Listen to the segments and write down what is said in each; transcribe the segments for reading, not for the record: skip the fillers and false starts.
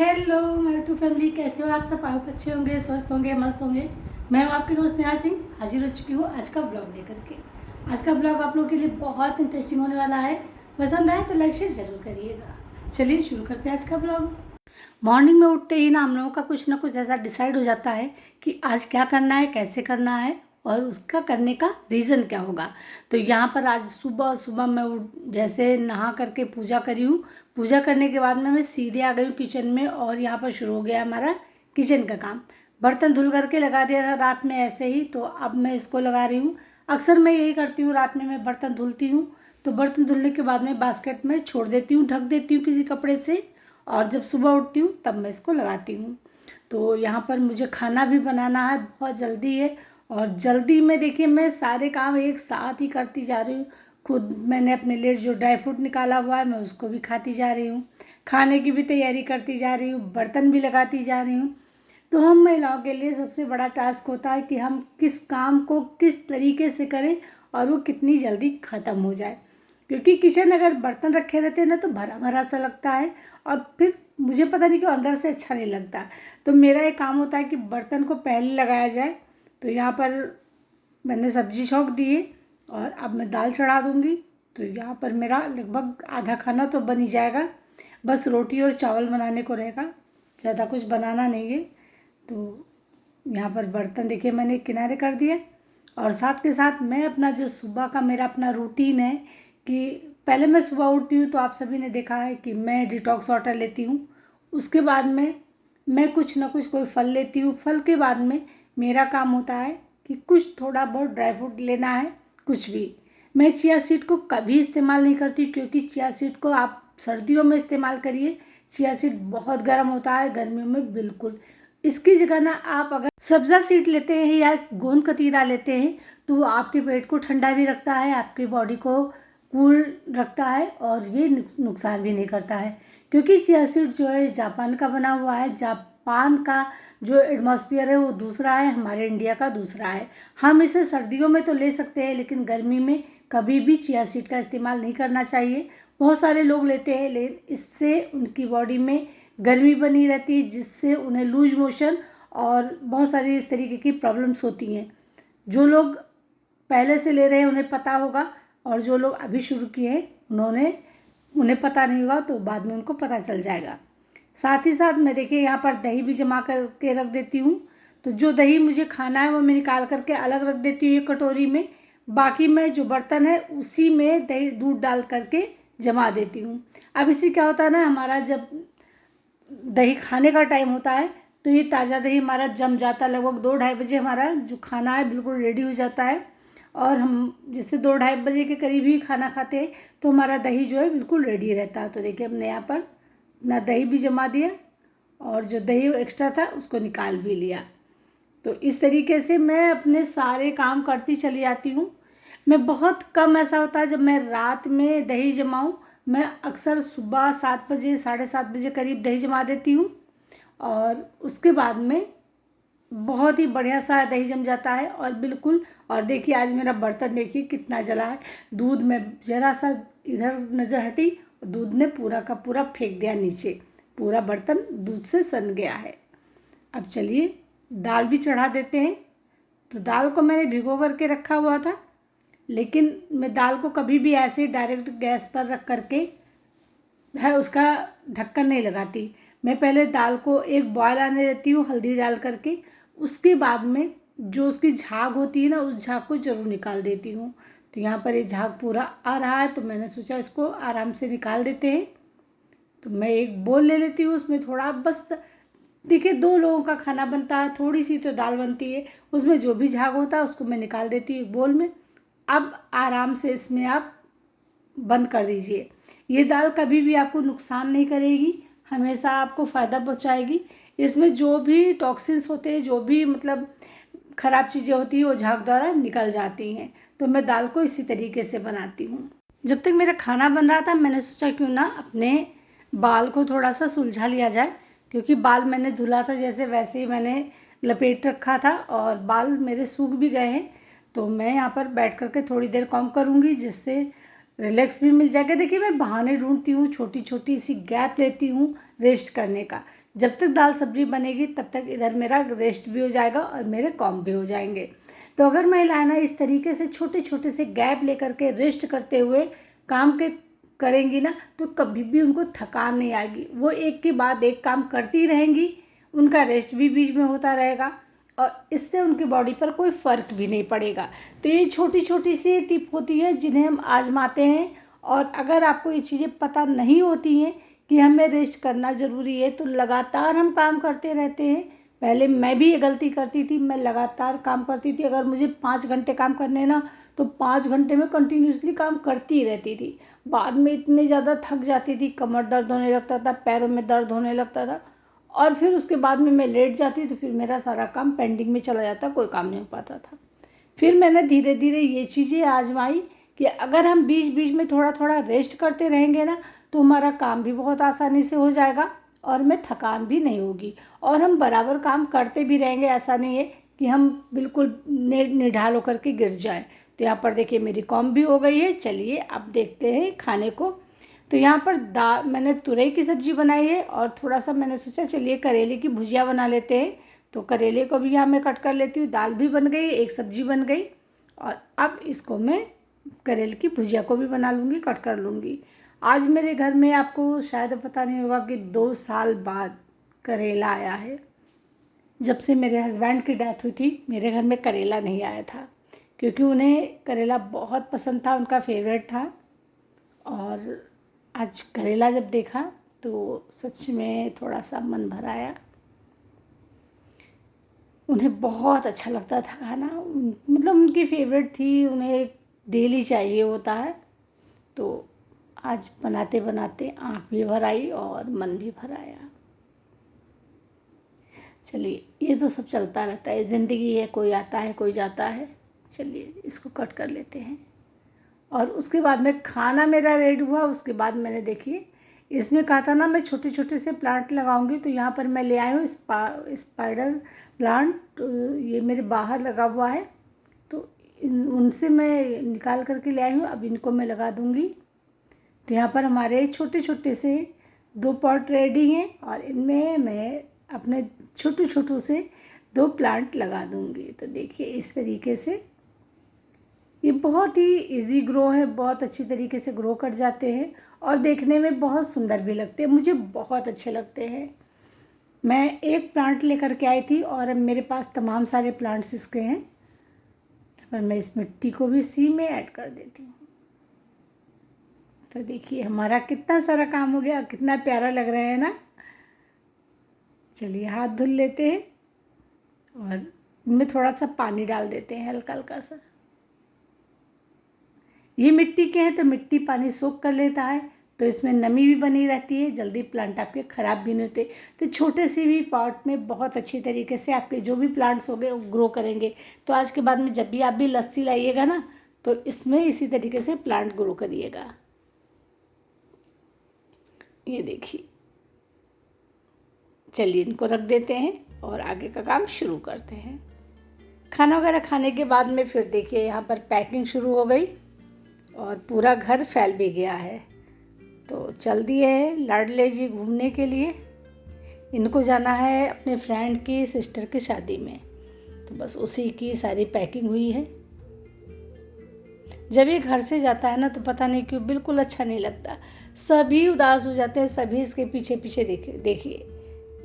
Hello my to family, कैसे हो आप सब? आप अच्छे होंगे, स्वस्थ होंगे, मस्त होंगे। मैं हूँ आपकी दोस्त नेहा सिंह, हाजिर हो चुकी हूँ आज का ब्लॉग लेकर के। आज का ब्लॉग आप लोगों के लिए बहुत इंटरेस्टिंग होने वाला है। पसंद आए तो लाइक शेयर जरूर करिएगा। चलिए शुरू करते हैं आज का ब्लॉग। मॉर्निंग में उठते ही ना हम लोगों का कुछ ना कुछ ऐसा डिसाइड हो जाता है कि आज क्या करना है, कैसे करना है और उसका करने का रीज़न क्या होगा। तो यहाँ पर आज सुबह सुबह मैं जैसे नहा करके पूजा करी हूँ। पूजा करने के बाद में मैं सीधे आ गई हूँ किचन में और यहाँ पर शुरू हो गया हमारा किचन का काम। बर्तन धुल करके लगा दिया था रात में ऐसे ही, तो अब मैं इसको लगा रही हूँ। अक्सर मैं यही करती हूँ, रात में मैं बर्तन धुलती हूँ तो बर्तन धुलने के बाद में बास्केट में छोड़ देती हूँ, ढक देती हूँ किसी कपड़े से, और जब सुबह उठती हूँ तब मैं इसको लगाती हूँ। तो यहाँ पर मुझे खाना भी बनाना है, बहुत जल्दी है और जल्दी में देखिए मैं सारे काम एक साथ ही करती जा रही हूँ। खुद मैंने अपने लिए जो ड्राई फ्रूट निकाला हुआ है मैं उसको भी खाती जा रही हूँ, खाने की भी तैयारी करती जा रही हूँ, बर्तन भी लगाती जा रही हूँ। तो हम महिलाओं के लिए सबसे बड़ा टास्क होता है कि हम किस काम को किस तरीके से करें और वो कितनी जल्दी ख़त्म हो जाए। क्योंकि किचन अगर बर्तन रखे रहते हैं ना तो भरा भरा सा लगता है और फिर मुझे पता नहीं क्यों अंदर से अच्छा नहीं लगता। तो मेरा एक काम होता है कि बर्तन को पहले लगाया जाए। तो यहाँ पर मैंने सब्जी छौंक दी है और अब मैं दाल चढ़ा दूँगी। तो यहाँ पर मेरा लगभग आधा खाना तो बन ही जाएगा, बस रोटी और चावल बनाने को रहेगा, ज़्यादा कुछ बनाना नहीं है। तो यहाँ पर बर्तन देखिए मैंने किनारे कर दिए और साथ के साथ मैं अपना जो सुबह का मेरा अपना रूटीन है कि पहले मैं सुबह उठती हूँ तो आप सभी ने देखा है कि मैं डिटॉक्स वाटर लेती हूँ। उसके बाद में मैं कुछ ना कुछ कोई फल लेती हूँ। फल के बाद में मेरा काम होता है कि कुछ थोड़ा बहुत ड्राई फ्रूट लेना है, कुछ भी। मैं चिया सीड को कभी इस्तेमाल नहीं करती क्योंकि चिया सीड को आप सर्दियों में इस्तेमाल करिए। चिया सीड बहुत गर्म होता है, गर्मियों में बिल्कुल। इसकी जगह ना आप अगर सब्जा सीड लेते हैं या गोंद कतीरा लेते हैं तो वो आपके पेट को ठंडा भी रखता है, आपकी बॉडी को कूल रखता है और ये नुकसान भी नहीं करता है। क्योंकि चिया सीड जो है जापान का बना हुआ है। जापान का जो एटमॉस्फेयर है वो दूसरा है, हमारे इंडिया का दूसरा है। हम इसे सर्दियों में तो ले सकते हैं लेकिन गर्मी में कभी भी चिया सीड का इस्तेमाल नहीं करना चाहिए। बहुत सारे लोग लेते हैं लेकिन इससे उनकी बॉडी में गर्मी बनी रहती है जिससे उन्हें लूज मोशन और बहुत सारी इस तरीके की प्रॉब्लम्स होती हैं। जो लोग पहले से ले रहे हैं उन्हें पता होगा और जो लोग अभी शुरू किए हैं उन्हें पता नहीं होगा, तो बाद में उनको पता चल जाएगा। साथ ही साथ मैं देखिए यहाँ पर दही भी जमा करके रख देती हूँ। तो जो दही मुझे खाना है वो मैं निकाल करके अलग रख देती हूँ एक कटोरी में। बाकी मैं जो बर्तन है उसी में दही दूध डाल करके जमा देती हूँ। अब इससे क्या होता है ना, हमारा जब दही खाने का टाइम होता है तो ये ताज़ा दही हमारा जम जाता है। लगभग 2-2:30 बजे हमारा जो खाना है बिल्कुल रेडी हो जाता है और हम जैसे 2-2:30 बजे के करीब ही खाना खाते हैं तो हमारा दही जो है बिल्कुल रेडी रहता है। तो देखिए हमने यहाँ पर अपना दही भी जमा दिया और जो दही एक्स्ट्रा था उसको निकाल भी लिया। तो इस तरीके से मैं अपने सारे काम करती चली जाती हूँ। मैं बहुत कम ऐसा होता है जब मैं रात में दही जमाऊँ। मैं अक्सर सुबह 7 बजे 7:30 बजे करीब दही जमा देती हूँ और उसके बाद में बहुत ही बढ़िया सा दही जम जाता है और बिल्कुल। और देखिए आज मेरा बर्तन देखिए कितना जला है। दूध में ज़रा सा इधर नज़र हटी, दूध ने पूरा का पूरा फेंक दिया नीचे, पूरा बर्तन दूध से सन गया है। अब चलिए दाल भी चढ़ा देते हैं। तो दाल को मैंने भिगो करके रखा हुआ था लेकिन मैं दाल को कभी भी ऐसे ही डायरेक्ट गैस पर रख करके है उसका ढक्कन नहीं लगाती। मैं पहले दाल को एक बॉयल आने देती हूँ हल्दी डाल करके। उसके बाद में जो उसकी झाग होती है ना उस झाग को ज़रूर निकाल देती हूँ। तो यहाँ पर ये झाग पूरा आ रहा है तो मैंने सोचा इसको आराम से निकाल देते हैं। तो मैं एक बोल ले लेती हूँ, उसमें थोड़ा बस देखिए 2 लोगों का खाना बनता है, थोड़ी सी तो दाल बनती है, उसमें जो भी झाग होता है उसको मैं निकाल देती हूँ एक बोल में। अब आराम से इसमें आप बंद कर दीजिए। ये दाल कभी भी आपको नुकसान नहीं करेगी, हमेशा आपको फ़ायदा पहुंचाएगी। इसमें जो भी टॉक्सिन्स होते हैं, जो भी मतलब ख़राब चीज़ें होती हैं वो झाग द्वारा निकल जाती हैं। तो मैं दाल को इसी तरीके से बनाती हूँ। जब तक मेरा खाना बन रहा था मैंने सोचा क्यों ना अपने बाल को थोड़ा सा सुलझा लिया जाए। क्योंकि बाल मैंने धुला था जैसे वैसे ही मैंने लपेट रखा था और बाल मेरे सूख भी गए हैं। तो मैं यहाँ पर बैठ करके थोड़ी देर कॉम्ब करूँगी जिससे रिलैक्स भी मिल जाएगा। देखिए मैं बहाने ढूंढती हूँ, छोटी छोटी सी गैप लेती हूँ रेस्ट करने का। जब तक दाल सब्जी बनेगी तब तक इधर मेरा रेस्ट भी हो जाएगा और मेरे काम भी हो जाएंगे। तो अगर महिलाएं ना इस तरीके से छोटे छोटे से गैप लेकर के रेस्ट करते हुए काम के करेंगी ना, तो कभी भी उनको थकान नहीं आएगी। वो एक के बाद एक काम करती रहेंगी, उनका रेस्ट भी बीच में होता रहेगा और इससे उनकी बॉडी पर कोई फ़र्क भी नहीं पड़ेगा। तो ये छोटी छोटी सी टिप होती है जिन्हें हम आजमाते हैं। और अगर आपको ये चीज़ें पता नहीं होती हैं कि हमें रेस्ट करना ज़रूरी है, तो लगातार हम काम करते रहते हैं। पहले मैं भी ये गलती करती थी, मैं लगातार काम करती थी। अगर मुझे 5 घंटे काम करने ना, तो 5 घंटे में कंटिन्यूसली काम करती रहती थी। बाद में इतनी ज़्यादा थक जाती थी, कमर दर्द होने लगता था, पैरों में दर्द होने लगता था और फिर उसके बाद में मैं लेट जाती, तो फिर मेरा सारा काम पेंडिंग में चला जाता, कोई काम नहीं हो पाता था। फिर मैंने धीरे धीरे ये चीज़ें आजमाई कि अगर हम बीच बीच में थोड़ा थोड़ा रेस्ट करते रहेंगे ना, तो हमारा काम भी बहुत आसानी से हो जाएगा और हमें थकान भी नहीं होगी और हम बराबर काम करते भी रहेंगे। ऐसा नहीं है कि हम बिल्कुल निढाल होकर के गिर जाएं। तो यहाँ पर देखिए मेरी कॉम भी हो गई है। चलिए अब देखते हैं खाने को। तो यहाँ पर मैंने तुरई की सब्ज़ी बनाई है और थोड़ा सा मैंने सोचा चलिए करेले की भुजिया बना लेते हैं। तो करेले को भी यहाँ मैं कट कर लेती हूँ। दाल भी बन गई, एक सब्ज़ी बन गई और अब इसको मैं करेले की भुजिया को भी बना लूँगी, कट कर लूँगी। आज मेरे घर में आपको शायद पता नहीं होगा कि 2 साल बाद करेला आया है। जब से मेरे हस्बैंड की डेथ हुई थी, मेरे घर में करेला नहीं आया था क्योंकि उन्हें करेला बहुत पसंद था, उनका फेवरेट था। और आज करेला जब देखा तो सच में थोड़ा सा मन भर आया। उन्हें बहुत अच्छा लगता था खाना, मतलब उनकी फेवरेट थी, उन्हें डेली चाहिए होता है। तो आज बनाते बनाते आँख भी भर आई और मन भी भर आया। चलिए ये तो सब चलता रहता है, ज़िंदगी है, कोई आता है कोई जाता है। चलिए इसको कट कर लेते हैं और उसके बाद में खाना मेरा रेडी हुआ। उसके बाद मैंने देखिए इसमें कहा था ना मैं छोटे छोटे से प्लांट लगाऊंगी, तो यहाँ पर मैं ले आई हूँ स्पाइडर प्लांट। ये मेरे बाहर लगा हुआ है, तो उनसे मैं निकाल करके ले आई हूँ। अब इनको मैं लगा दूँगी। तो यहाँ पर हमारे छोटे छोटे से 2 पॉट रेडी हैं और इनमें मैं अपने छोटू छोटू से 2 प्लांट लगा दूँगी। तो देखिए इस तरीके से ये बहुत ही इजी ग्रो है, बहुत अच्छी तरीके से ग्रो कर जाते हैं और देखने में बहुत सुंदर भी लगते हैं, मुझे बहुत अच्छे लगते हैं। मैं एक प्लांट लेकर के आई थी और अब मेरे पास तमाम सारे प्लांट्स इसके हैं। पर मैं इस मिट्टी को भी इसी में ऐड कर देती हूँ। तो देखिए हमारा कितना सारा काम हो गया, कितना प्यारा लग रहा है ना। चलिए हाथ धुल लेते हैं और इनमें थोड़ा सा पानी डाल देते हैं, हल्का हल्का सा। ये मिट्टी के हैं तो मिट्टी पानी सोख कर लेता है, तो इसमें नमी भी बनी रहती है, जल्दी प्लांट आपके ख़राब भी नहीं होते। तो छोटे से भी पॉट में बहुत अच्छी तरीके से आपके जो भी प्लांट्स होंगे वो ग्रो करेंगे। तो आज के बाद में जब भी आप भी लस्सी लाइएगा ना, तो इसमें इसी तरीके से प्लांट ग्रो करिएगा। ये देखिए, चलिए इनको रख देते हैं और आगे का काम शुरू करते हैं। खाना वगैरह खाने के बाद में फिर देखिए यहाँ पर पैकिंग शुरू हो गई और पूरा घर फैल भी गया है। तो चल दिए हैं लाडले जी घूमने के लिए। इनको जाना है अपने फ्रेंड की सिस्टर की शादी में, तो बस उसी की सारी पैकिंग हुई है। जब ये घर से जाता है ना तो पता नहीं क्यों बिल्कुल अच्छा नहीं लगता, सभी उदास हो जाते हैं। सभी इसके पीछे पीछे देखिए,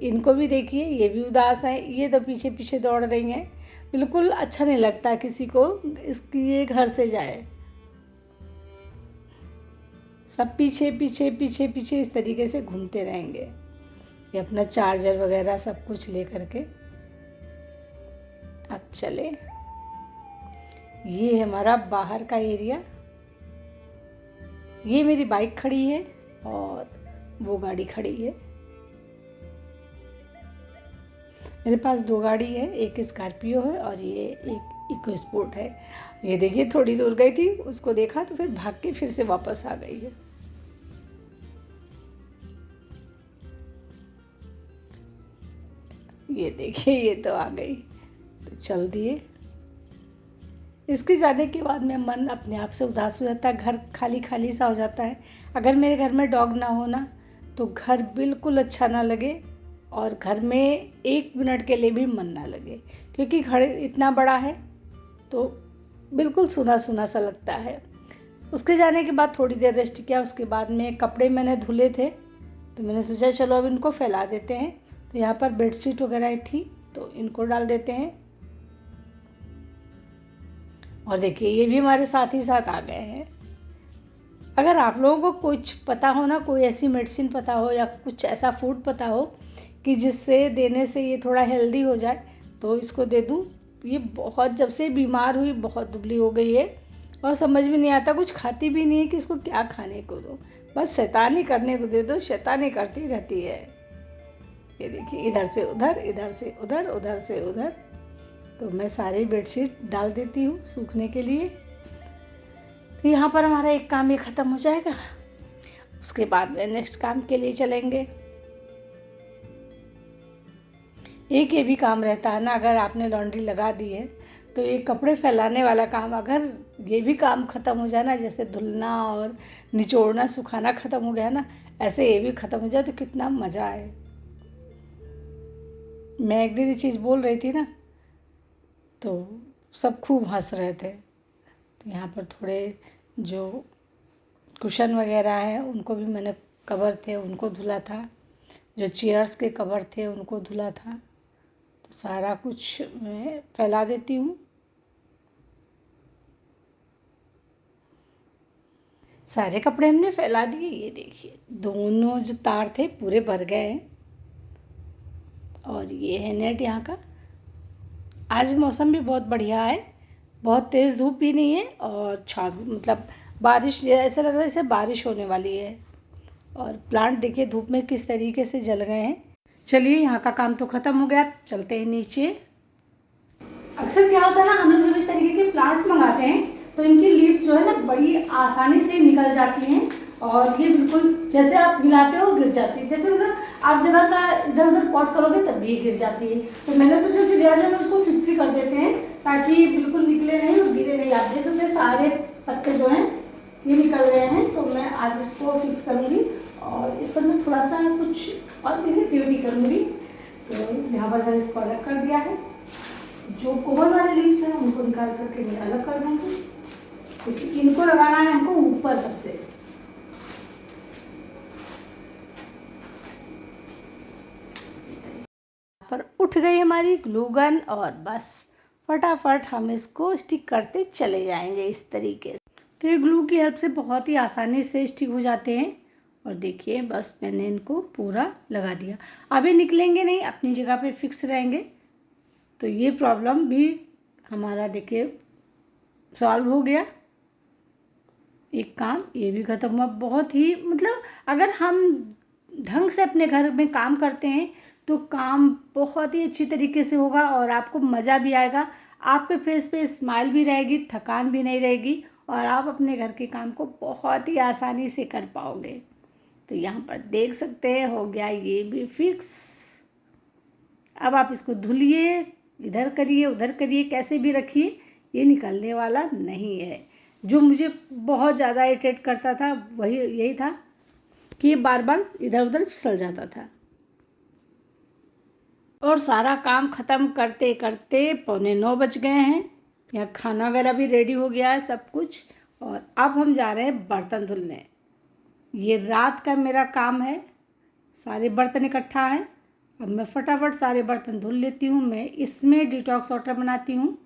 इनको भी देखिए, ये भी उदास हैं, ये तो पीछे पीछे दौड़ रही हैं। बिल्कुल अच्छा नहीं लगता किसी को इसकी ये घर से जाए। सब पीछे पीछे पीछे पीछे इस तरीके से घूमते रहेंगे। ये अपना चार्जर वगैरह सब कुछ ले करके अब चले। ये हमारा बाहर का एरिया, ये मेरी बाइक खड़ी है और वो गाड़ी खड़ी है। मेरे पास 2 गाड़ी है, एक स्कॉर्पियो है और ये एक इको स्पोर्ट है। ये देखिए थोड़ी दूर गई थी, उसको देखा तो फिर भाग के फिर से वापस आ गई है। ये देखिए ये तो आ गई, तो चल दिए। इसके जाने के बाद में मन अपने आप से उदास हो जाता है, घर खाली खाली सा हो जाता है। अगर मेरे घर में डॉग ना हो ना तो घर बिल्कुल अच्छा ना लगे। और घर में 1 मिनट के लिए भी मन ना लगे, क्योंकि घर इतना बड़ा है तो बिल्कुल सूना सूना सा लगता है। उसके जाने के बाद थोड़ी देर रेस्ट किया। उसके बाद में कपड़े मैंने धुले थे तो मैंने सोचा चलो अब इनको फैला देते हैं। तो यहाँ पर बेडशीट वगैरह थी तो इनको डाल देते हैं। और देखिए ये भी हमारे साथ ही साथ आ गए हैं। अगर आप लोगों को कुछ पता हो ना, कोई ऐसी मेडिसिन पता हो या कुछ ऐसा फूड पता हो कि जिससे देने से ये थोड़ा हेल्दी हो जाए तो इसको दे दूँ। ये बहुत, जब से बीमार हुई बहुत दुबली हो गई है और समझ में नहीं आता, कुछ खाती भी नहीं है कि इसको क्या खाने को दो, बस शैतानी करने को दे दो, शैतानी करती रहती है। ये देखिए इधर से उधर, इधर से उधर, उधर से उधर। तो मैं सारी बेडशीट डाल देती हूँ सूखने के लिए। तो यहाँ पर हमारा एक काम ये ख़त्म हो जाएगा। उसके बाद में नेक्स्ट काम के लिए चलेंगे। एक ये भी काम रहता है ना, अगर आपने लॉन्ड्री लगा दी है तो ये कपड़े फैलाने वाला काम, अगर ये भी काम ख़त्म हो जाए ना, जैसे धुलना और निचोड़ना सुखाना ख़त्म हो गया ना, ऐसे ये भी ख़त्म हो जाए तो कितना मज़ा आए। मैं एक दिन ये चीज़ बोल रही थी ना तो सब खूब हंस रहे थे। तो यहाँ पर थोड़े जो कुशन वगैरह हैं उनको भी मैंने, कवर थे उनको धुला था, जो चेयर्स के कवर थे उनको धुला था। तो सारा कुछ मैं फैला देती हूँ। सारे कपड़े हमने फैला दिए। ये देखिए दोनों जो तार थे पूरे भर गए हैं। और ये है नेट यहाँ का। आज मौसम भी बहुत बढ़िया है, बहुत तेज़ धूप भी नहीं है और छाँव भी, मतलब बारिश, ऐसा लग रहा है जैसे बारिश होने वाली है। और प्लांट देखिए धूप में किस तरीके से जल गए हैं। चलिए यहाँ का काम तो ख़त्म हो गया, चलते हैं नीचे। अक्सर क्या होता है ना, हम लोग जब इस तरीके के प्लांट्स मंगाते हैं तो इनकी लीव्स जो है ना बड़ी आसानी से निकल जाती हैं और ये बिल्कुल जैसे आप हिलाते हो गिर जाती है। जैसे मतलब आप जरा सा इधर उधर पॉट करोगे तब भी ये गिर जाती है। तो मैंने सोचा चलिए आज हम उसको फिक्स ही कर देते हैं ताकि ये बिल्कुल निकले नहीं और गिरे नहीं। आप देख सकते हैं सारे पत्ते जो हैं ये निकल रहे हैं। तो मैं आज इसको फिक्स करूँगी और इस पर मैं थोड़ा सा कुछ और क्रिएटिविटी करूँगी। तो यहाँ पर मैंने इसको अलग कर दिया है। जो कोमल वाले लीव्स हैं उनको निकाल करके मैं अलग कर दूँगी, क्योंकि इनको लगाना है हमको ऊपर सबसे। पर उठ गई हमारी ग्लू गन और बस फटाफट हम इसको स्टिक करते चले जाएंगे इस तरीके से। तो ये ग्लू की हेल्प से बहुत ही आसानी से स्टिक हो जाते हैं। और देखिए बस मैंने इनको पूरा लगा दिया। अब ये निकलेंगे नहीं, अपनी जगह पे फिक्स रहेंगे। तो ये प्रॉब्लम भी हमारा देखिए सॉल्व हो गया। एक काम ये भी ख़त्म हुआ। बहुत ही, मतलब अगर हम ढंग से अपने घर में काम करते हैं तो काम बहुत ही अच्छी तरीके से होगा और आपको मज़ा भी आएगा। आपके फेस पे स्माइल भी रहेगी, थकान भी नहीं रहेगी और आप अपने घर के काम को बहुत ही आसानी से कर पाओगे। तो यहाँ पर देख सकते हैं हो गया ये भी फिक्स। अब आप इसको धुलिए, इधर करिए उधर करिए, कैसे भी रखिए, ये निकलने वाला नहीं है। जो मुझे बहुत ज़्यादा इरिटेट करता था वही यही था कि ये बार बार इधर उधर फिसल जाता था। और सारा काम ख़त्म करते करते 8:45 बज गए हैं। यहाँ खाना वगैरह भी रेडी हो गया है सब कुछ। और अब हम जा रहे हैं बर्तन धुलने। ये रात का मेरा काम है, सारे बर्तन इकट्ठा हैं। अब मैं फटाफट सारे बर्तन धुल लेती हूँ। मैं इसमें डिटॉक्स वाटर बनाती हूँ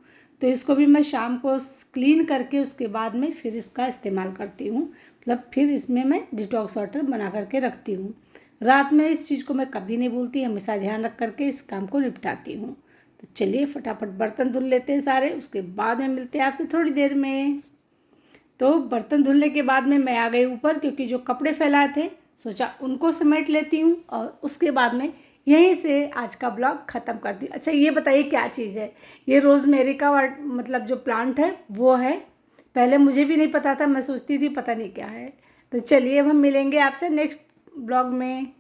तो इसको भी मैं शाम को क्लीन करके उसके बाद में फिर इसका इस्तेमाल करती हूँ। मतलब फिर इसमें मैं डिटॉक्स वाटर बना करके रखती हूँ। रात में इस चीज़ को मैं कभी नहीं भूलती, हमेशा ध्यान रख करके इस काम को निपटाती हूँ। तो चलिए फटाफट बर्तन धुल लेते हैं सारे, उसके बाद में मिलते हैं आपसे थोड़ी देर में। तो बर्तन धुलने के बाद में मैं आ गई ऊपर, क्योंकि जो कपड़े फैलाए थे सोचा उनको समेट लेती हूँ और उसके बाद में यहीं से आज का ब्लॉग ख़त्म कर दी। अच्छा ये बताइए क्या चीज़ है? ये रोज़मेरी का मतलब जो प्लांट है वो है। पहले मुझे भी नहीं पता था, मैं सोचती थी पता नहीं क्या है। तो चलिए अब हम मिलेंगे आपसे नेक्स्ट ब्लॉग में।